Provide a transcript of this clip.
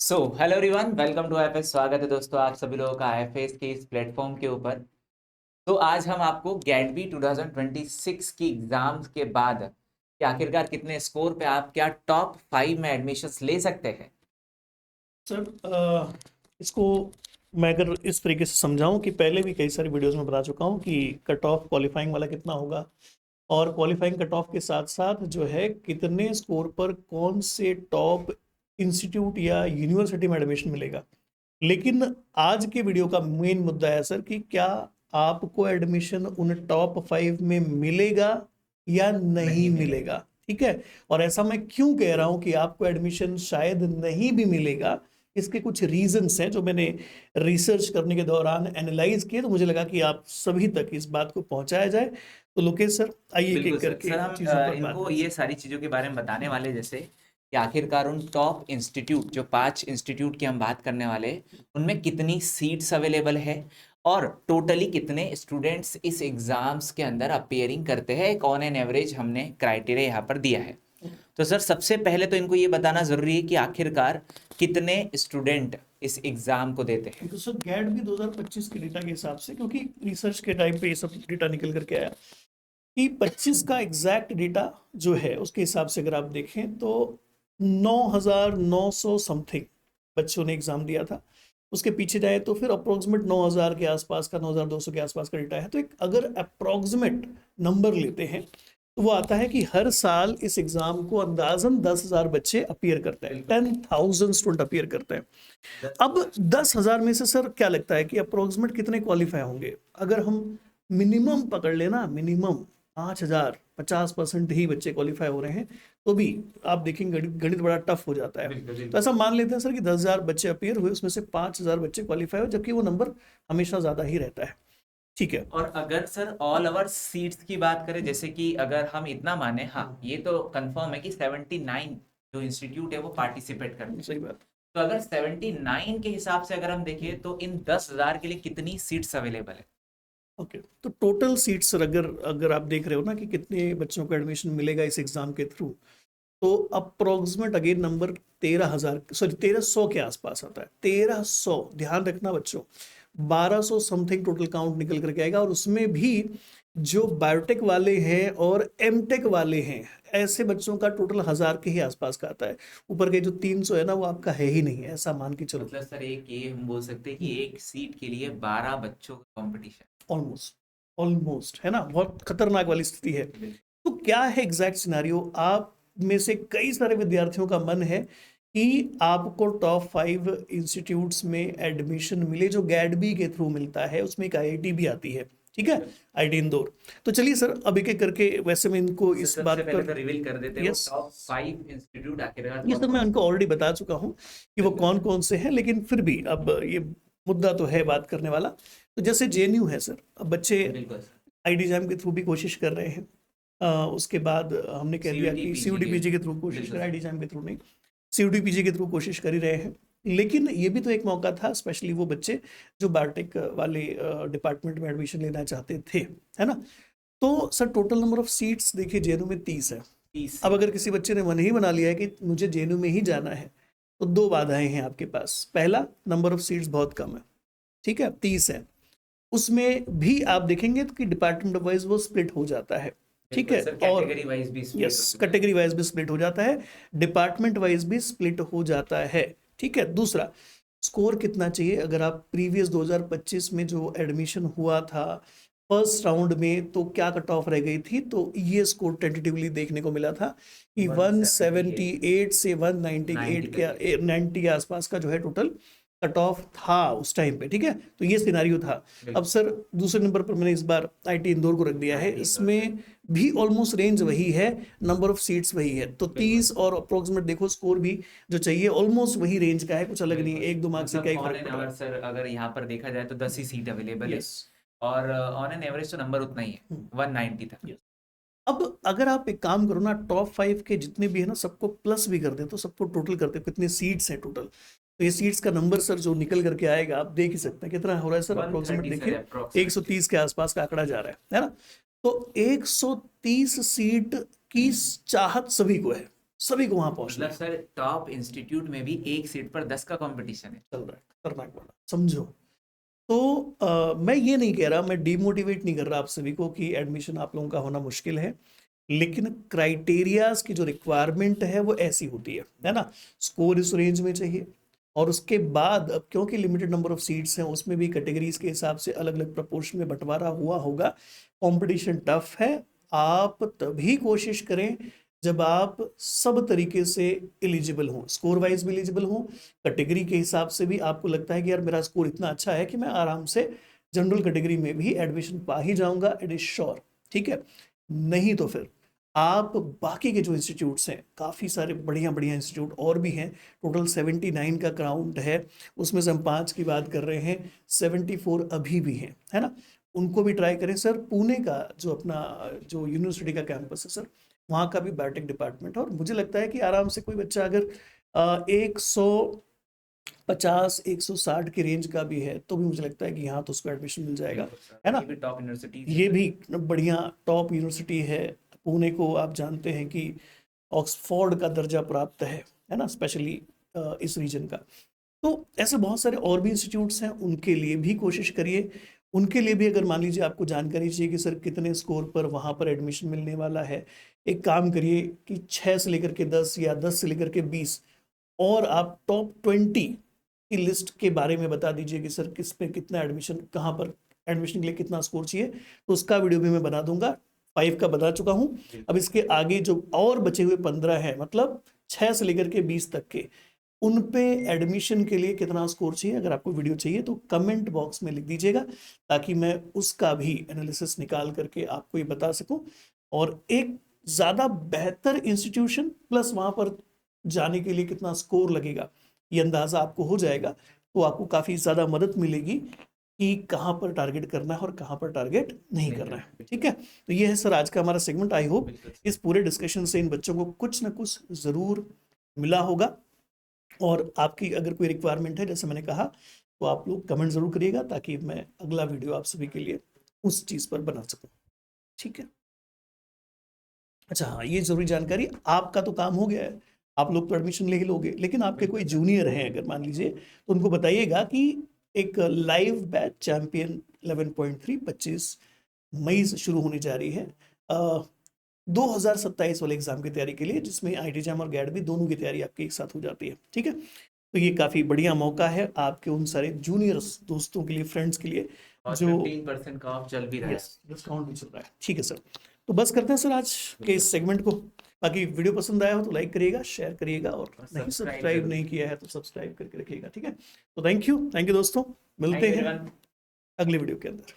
Hello everyone, welcome to IFS. स्वागत है दोस्तों आप सभी लोगों का आईएफएस के इस प्लेटफॉर्म के ऊपर। तो आज हम आपको गैटबी 2026 की एग्जाम्स के बाद कि आखिरकार कितने स्कोर पे आप क्या टॉप 5 में एडमिशन्स ले सकते हैं। सर इसको मैं अगर इस तरीके से समझाऊं कि पहले भी कई सारी वीडियोस में बता चुका हूं कि कट ऑफ क्वालिफाइंग वाला कितना होगा और क्वालिफाइंग कट ऑफ के साथ साथ जो है कितने स्कोर पर कौन से टॉप इंस्टीट्यूट या यूनिवर्सिटी में एडमिशन मिलेगा। लेकिन आज के वीडियो का मेन मुद्दा है सर कि क्या आपको एडमिशन उन टॉप 5 में मिलेगा या नहीं मिलेगा। ठीक है, और ऐसा मैं क्यों कह रहा हूं कि आपको एडमिशन शायद नहीं भी मिलेगा, इसके कुछ रीजंस हैं जो मैंने रिसर्च करने के दौरान एनालाइज किए, तो मुझे लगा कि आप सभी तक इस बात को पहुंचाया जाए। तो लोकेश सर आइए एक बिल्कुल एक सर। करके सर हम चीजों पर बात इनको करते ये हैं। सारी चीज़ों के बारे में बताने वाले, जैसे कि आखिरकार उन टॉप इंस्टीट्यूट जो 5 इंस्टीट्यूट की हम बात करने वाले उनमें कितनी सीट्स अवेलेबल है और टोटली कितने स्टूडेंट्स इस एग्जाम्स के अंदर अपियरिंग करते हैं। एक ऑन एन एवरेज हमने क्राइटेरिया यहाँ पर दिया है। तो सर सबसे पहले तो इनको ये बताना ज़रूरी है कि आखिरकार कितने स्टूडेंट इस एग्ज़ाम को देते हैं। तो सर गैट भी 2025 के डेटा के हिसाब से, क्योंकि रिसर्च के टाइम पे ये सब डेटा निकल करके आया कि 25 का एग्जैक्ट डेटा जो है उसके हिसाब से अगर आप देखें तो 9,900 समथिंग बच्चों ने एग्जाम दिया था। उसके पीछे जाए तो फिर अप्रोक्सीमेट 9,000 के आसपास का, 9,200 के आसपास का डेटा है। तो एक अगर अप्रोक्सीमेट नंबर लेते हैं तो वो आता है कि हर साल इस एग्जाम को अंदाजन 10,000 बच्चे अपीयर करते हैं, 10,000 स्टूडेंट अपीयर करते हैं। अब 10,000 में से सर क्या लगता है कि अप्रोक्सीमेट कितने क्वालिफाई होंगे? अगर हम मिनिमम पकड़ लेना, मिनिमम 5,000, 50% ही बच्चे क्वालिफाई हो रहे हैं, तो भी आप देखेंगे गणित बड़ा टफ हो जाता है। तो ऐसा मान लेते हैं सर कि 10,000 बच्चे अपीयर हुए, उसमें से 5,000 बच्चे क्वालिफाई हो, जबकि वो नंबर हमेशा ज्यादा ही रहता है। ठीक है, और अगर सर ऑल ओवर सीट्स की बात करें, जैसे कि अगर हम इतना माने, हाँ ये तो कंफर्म है कि 79 जो इंस्टीट्यूट है वो पार्टिसिपेट करते हैं। सही बात। तो अगर 79 के हिसाब से अगर हम देखें तो इन 10,000 के लिए कितनी सीट्स अवेलेबल है। ओके, तो टोटल सीट्स अगर अगर आप देख रहे हो ना कि कितने बच्चों को एडमिशन मिलेगा इस एग्जाम के थ्रू, तो अप्रोक्सीमेट अगेन नंबर 13,000, सॉरी 1,300 के आसपास आता है। 1,300, ध्यान रखना बच्चों, 1,200 समथिंग टोटल काउंट निकल करके आएगा। और उसमें भी जो बायोटेक वाले हैं और एमटेक वाले हैं, ऐसे बच्चों का टोटल 1,000 के ही आसपास का आता है। ऊपर के जो 300 है ना, वो आपका है ही नहीं है, ऐसा मान के चलो। मतलब सर एक ये हम बोल सकते हैं कि एक सीट के लिए 12 बच्चों का कंपटीशन। ऑलमोस्ट, ऑलमोस्ट है ना, बहुत खतरनाक वाली स्थिति है। तो क्या है एग्जैक्ट सिनारियो? आप में से कई सारे विद्यार्थियों का मन है कि आपको टॉप 5 इंस्टीट्यूट्स में एडमिशन मिले, जो गैडबी के थ्रू मिलता है। उसमें एक आईआईटी भी आती है, ठीक है, आईआईटी इंदौर। तो चलिए सर अब एक एक करके, वैसे मैं इनको इस बात पहले पर तो रिवील कर देते हैं यस, वो टॉप 5 इंस्टीट्यूट आखिरकार ये सब मैं उनको ऑलरेडी बता चुका हूँ कि वो कौन कौन से हैं, लेकिन फिर भी अब ये मुद्दा तो है बात करने वाला। तो जैसे जेएनयू है सर, अब बच्चे बिल्कुल सर। आईडीजाम के थ्रू भी कोशिश कर रहे हैं। उसके बाद हमने कह दिया कि सीयूडीपीजी के थ्रू कोशिश कर, आईडीजाम के थ्रू नहीं, सीयूडीपीजी के थ्रू कोशिश कर ही रहे हैं। लेकिन ये भी तो एक मौका था, स्पेशली वो बच्चे जो बायोटेक वाले डिपार्टमेंट में एडमिशन लेना चाहते थे, है ना। तो sir total number of seats देखिए जेएनयू में 30 है। 30। अब अगर किसी बच्चे ने मन ही बना लिया है कि मुझे जेएनयू में ही जाना है, तो दो बाधाएं हैं आपके पास। पहला, नंबर ऑफ सीट्स बहुत कम है, ठीक है, 30 है। उसमें भी आप देखेंगे तो कि डिपार्टमेंट वाइज वो स्प्लिट हो जाता है, ठीक है, और कैटेगरी वाइज भी यस, कैटेगरी वाइज भी स्प्लिट हो जाता है, डिपार्टमेंट वाइज भी स्प्लिट हो जाता है, ठीक है। दूसरा, स्कोर कितना चाहिए? अगर आप प्रीवियस 2025 में जो एडमिशन हुआ था फर्स्ट राउंड में, तो क्या कट ऑफ रह गई थी? तो ये स्कोर टेंटेटिवली देखने को मिला था कि 178 से 198 के 90 के आसपास का जो है टोटल कट ऑफ था उस टाइम पे, ठीक है। तो ये सिनारियो था। अब सर दूसरे नंबर पर मैंने इस बार आईटी इंदौर को रख दिया है, इसमें भी ऑलमोस्ट रेंज वही है, नंबर ऑफ सीट्स वही है। तो 30 और अप्रोक्सीमेट देखो स्कोर भी जो चाहिए ऑलमोस्ट वही रेंज का है, कुछ अलग नहीं है, 1-2 मार्क्स से क्या ही फर्क पड़ रहा है। सर अगर यहाँ पर देखा जाए तो 10 ही सीट अवेलेबल है Yes. और ऑन एन एवरेज तो नंबर उतना ही है, 190 तक। Yes. अब अगर आप एक काम करो ना, टॉप 5 के जितने भी है ना सबको प्लस भी कर दे, तो सबको टोटल करते कितने सीट्स हैं टोटल, तो ये सीट्स का नंबर सर जो निकल करके आएगा आप देख ही सकते हैं कितना हो रहा है सर। अप्रोक्सीमेट देखिए 130 के आसपास का आंकड़ा जा रहा है ना। तो 130 सीट की चाहत सभी को है, सभी को वहां पहुंचना मतलब है। सर टॉप इंस्टीट्यूट में भी एक सीट पर 10 का कंपटीशन है। चल रहा है, खतरनाक वाला, समझो। तो मैं ये नहीं कह रहा, मैं डिमोटिवेट नहीं कर रहा आप सभी को कि एडमिशन आप लोगों का होना मुश्किल है, लेकिन क्राइटेरियाज की जो रिक्वायरमेंट है वो ऐसी होती है ना। स्कोर इस रेंज में चाहिए, और उसके बाद अब क्योंकि लिमिटेड नंबर ऑफ सीट्स हैं, उसमें भी कैटेगरीज के हिसाब से अलग अलग प्रपोर्शन में बंटवारा हुआ होगा। कंपटीशन टफ है। आप तभी कोशिश करें जब आप सब तरीके से एलिजिबल हों, स्कोर वाइज भी एलिजिबल हों, कैटेगरी के हिसाब से भी आपको लगता है कि यार मेरा स्कोर इतना अच्छा है कि मैं आराम से जनरल कैटेगरी में भी एडमिशन पा ही जाऊंगा, इट इज श्योर। ठीक है, नहीं तो फिर आप बाकी के जो इंस्टीट्यूट्स हैं, काफ़ी सारे बढ़िया बढ़िया इंस्टीट्यूट और भी हैं, टोटल 79 का काउंट है, उसमें से हम 5 की बात कर रहे हैं, 74 अभी भी हैं, है ना। उनको भी ट्राई करें सर। पुणे का जो अपना जो यूनिवर्सिटी का कैंपस है सर, वहाँ का भी बायोटेक डिपार्टमेंट है, और मुझे लगता है कि आराम से कोई बच्चा अगर 150-160 की रेंज का भी है तो भी मुझे लगता है कि यहाँ तो उसको एडमिशन मिल जाएगा, है ना। ये भी टॉप यूनिवर्सिटी ये भी बढ़िया टॉप यूनिवर्सिटी है। पुणे को आप जानते हैं कि ऑक्सफोर्ड का दर्जा प्राप्त है ना, स्पेशली इस रीजन का। तो ऐसे बहुत सारे और भी इंस्टीट्यूट्स हैं, उनके लिए भी कोशिश करिए। उनके लिए भी अगर मान लीजिए आपको जानकारी चाहिए कि सर कितने स्कोर पर वहाँ पर एडमिशन मिलने वाला है, एक काम करिए कि 6 से लेकर के 10 या 10 से लेकर के 20 और आप टॉप 20 की लिस्ट के बारे में बता दीजिए कि सर किस पे कितना एडमिशन, कहाँ पर एडमिशन के लिए कितना स्कोर चाहिए, तो उसका वीडियो भी मैं बना दूंगा। 5 का बता चुका हूँ, अब इसके आगे जो और बचे हुए 15 हैं, मतलब 6 से लेकर के 20 तक के, उन पे एडमिशन के लिए कितना स्कोर चाहिए, अगर आपको वीडियो चाहिए तो कमेंट बॉक्स में लिख दीजिएगा, ताकि मैं उसका भी एनालिसिस निकाल करके आपको ये बता सकूं, और एक ज़्यादा बेहतर इंस्टीट्यूशन प्लस वहाँ पर जाने के लिए कितना स्कोर लगेगा ये अंदाज़ा आपको हो जाएगा, तो आपको काफ़ी ज़्यादा मदद मिलेगी कि कहाँ पर टारगेट करना है और कहाँ पर टारगेट नहीं करना है। ठीक है, तो ये है सर आज का हमारा सेगमेंट। आई होप इस पूरे डिस्कशन से इन बच्चों को कुछ ना कुछ ज़रूर मिला होगा, और आपकी अगर कोई रिक्वायरमेंट है जैसे मैंने कहा, तो आप लोग कमेंट ज़रूर करिएगा, ताकि मैं अगला वीडियो आप सभी के लिए उस चीज़ पर बना सकूं। ठीक है, अच्छा हाँ, ये ज़रूरी जानकारी, आपका तो काम हो गया है, आप लोग तो एडमिशन ले ही लोगे, लेकिन आपके कोई जूनियर हैं अगर मान लीजिए, तो उनको बताइएगा कि एक लाइव बैच चैंपियन 11.3 25 मई से शुरू होने जा रही है 2027 वाले एग्जाम की तैयारी के लिए, जिसमें आईटी जैम और गैड भी दोनों की तैयारी आपकी एक साथ हो जाती है। ठीक है, तो ये काफ़ी बढ़िया मौका है आपके उन सारे जूनियर्स दोस्तों के लिए, फ्रेंड्स के लिए, और जो 15% का ऑफ चल भी रहा है। डिस्काउंट भी चल रहा है। ठीक है सर, तो बस करते हैं सर आज के इस सेगमेंट को। बाकी वीडियो पसंद आया हो तो लाइक करिएगा, शेयर करिएगा, और नहीं सब्सक्राइब नहीं किया है तो सब्सक्राइब करके रखिएगा। ठीक है, तो थैंक यू दोस्तों, मिलते हैं अगले वीडियो के अंदर।